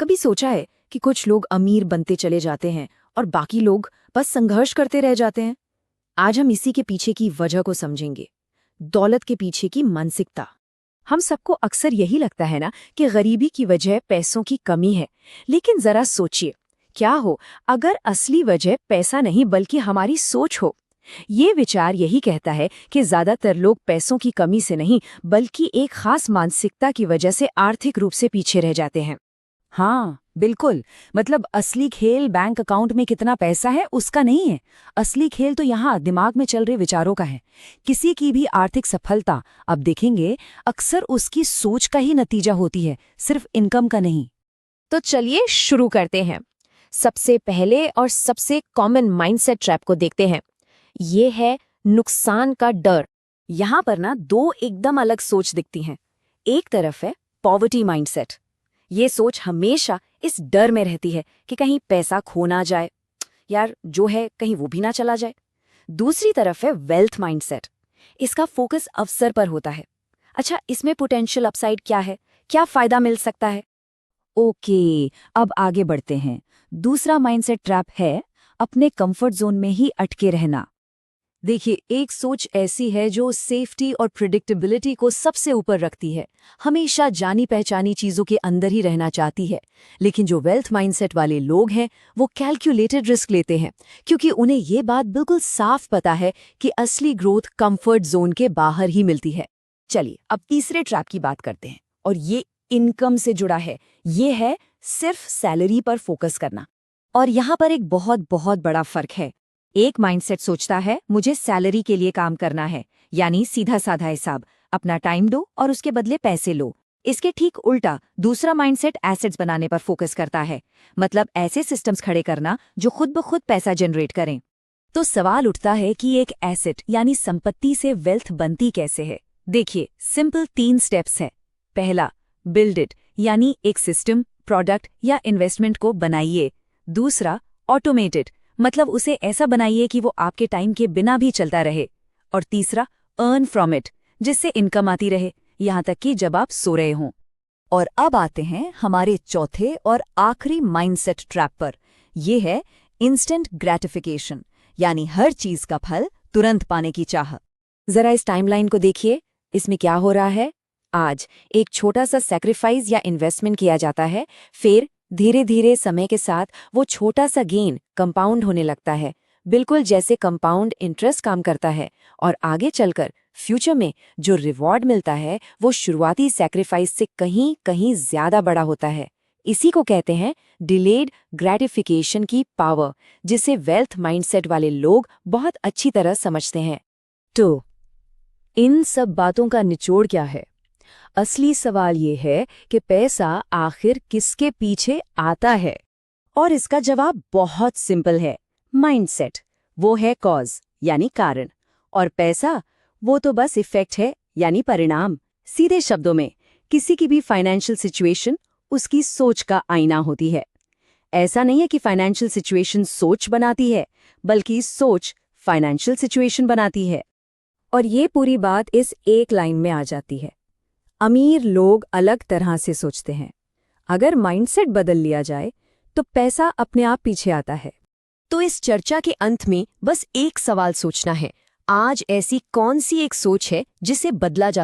कभी सोचा है कि कुछ लोग अमीर बनते चले जाते हैं और बाकी लोग बस संघर्ष करते रह जाते हैं। आज हम इसी के पीछे की वजह को समझेंगे, दौलत के पीछे की मानसिकता। हम सबको अक्सर यही लगता है ना कि गरीबी की वजह पैसों की कमी है, लेकिन जरा सोचिए, क्या हो अगर असली वजह पैसा नहीं बल्कि हमारी सोच हो। ये विचार यही कहता है कि ज्यादातर लोग पैसों की कमी से नहीं बल्कि एक खास मानसिकता की वजह से आर्थिक रूप से पीछे रह जाते हैं। हाँ बिल्कुल। मतलब असली खेल बैंक अकाउंट में कितना पैसा है उसका नहीं है। असली खेल तो यहाँ दिमाग में चल रहे विचारों का है। किसी की भी आर्थिक सफलता अब देखेंगे अक्सर उसकी सोच का ही नतीजा होती है, सिर्फ इनकम का नहीं। तो चलिए शुरू करते हैं। सबसे पहले और सबसे कॉमन माइंडसेट ट्रैप को देखते हैं। ये है नुकसान का डर। यहाँ पर ना दो एकदम अलग सोच दिखती हैं। एक तरफ है पॉवर्टी माइंडसेट। ये सोच हमेशा इस डर में रहती है कि कहीं पैसा खो ना जाए, यार जो है कहीं वो भी ना चला जाए। दूसरी तरफ है वेल्थ माइंडसेट। इसका फोकस अवसर पर होता है। अच्छा, इसमें पोटेंशियल अपसाइड क्या है, क्या फायदा मिल सकता है। ओके, अब आगे बढ़ते हैं। दूसरा माइंडसेट ट्रैप है अपने कंफर्ट जोन में ही अटके रहना। देखिए, एक सोच ऐसी है जो सेफ्टी और प्रिडिक्टेबिलिटी को सबसे ऊपर रखती है, हमेशा जानी पहचानी चीजों के अंदर ही रहना चाहती है। लेकिन जो वेल्थ माइंडसेट वाले लोग हैं वो कैलकुलेटेड रिस्क लेते हैं, क्योंकि उन्हें ये बात बिल्कुल साफ पता है कि असली ग्रोथ कंफर्ट जोन के बाहर ही मिलती है। चलिए अब तीसरे ट्रैप की बात करते हैं, और ये इनकम से जुड़ा है। ये है सिर्फ सैलरी पर फोकस करना। और यहाँ पर एक बहुत बहुत बड़ा फर्क है। एक माइंडसेट सोचता है मुझे सैलरी के लिए काम करना है, यानी सीधा साधा हिसाब, अपना टाइम दो और उसके बदले पैसे लो। इसके ठीक उल्टा दूसरा माइंडसेट एसेट्स बनाने पर फोकस करता है, मतलब ऐसे सिस्टम्स खड़े करना जो खुद ब खुद पैसा जनरेट करें। तो सवाल उठता है कि एक एसेट यानी संपत्ति से वेल्थ बनती कैसे है। देखिए, सिंपल 3 स्टेप्स है। पहला, बिल्ड इट, यानी एक सिस्टम, प्रोडक्ट या इन्वेस्टमेंट को बनाइए। दूसरा, ऑटोमेट इट, मतलब उसे ऐसा बनाइए कि वो आपके टाइम के बिना भी चलता रहे। और तीसरा, अर्न फ्रॉम इट, जिससे इनकम आती रहे, यहाँ तक कि जब आप सो रहे हों। और अब आते हैं हमारे चौथे और आखिरी माइंडसेट ट्रैप पर। यह है इंस्टेंट ग्रेटिफिकेशन, यानी हर चीज का फल तुरंत पाने की चाह। जरा इस टाइमलाइन को देखिए, इसमें क्या हो रहा है। आज एक छोटा सा सैक्रिफाइस या इन्वेस्टमेंट किया जाता है, फिर धीरे धीरे समय के साथ वो छोटा सा गेन कंपाउंड होने लगता है, बिल्कुल जैसे कंपाउंड इंटरेस्ट काम करता है। और आगे चलकर फ्यूचर में जो रिवॉर्ड मिलता है वो शुरुआती सैक्रिफाइस से कहीं कहीं ज्यादा बड़ा होता है। इसी को कहते हैं डिलेड ग्रेटिफिकेशन की पावर, जिसे वेल्थ माइंडसेट वाले लोग बहुत अच्छी तरह समझते हैं। तो इन सब बातों का निचोड़ क्या है? असली सवाल ये है कि पैसा आखिर किसके पीछे आता है? और इसका जवाब बहुत सिंपल है। माइंडसेट वो है कॉज, यानी कारण, और पैसा वो तो बस इफेक्ट है, यानी परिणाम। सीधे शब्दों में, किसी की भी फाइनेंशियल सिचुएशन उसकी सोच का आईना होती है। ऐसा नहीं है कि फाइनेंशियल सिचुएशन सोच बनाती है, बल्कि सोच फाइनेंशियल सिचुएशन बनाती है। और ये पूरी बात इस एक लाइन में आ जाती है। अमीर लोग अलग तरह से सोचते हैं। अगर माइंडसेट बदल लिया जाए तो पैसा अपने आप पीछे आता है। तो इस चर्चा के अंत में बस एक सवाल सोचना है, आज ऐसी कौन सी एक सोच है जिसे बदला जा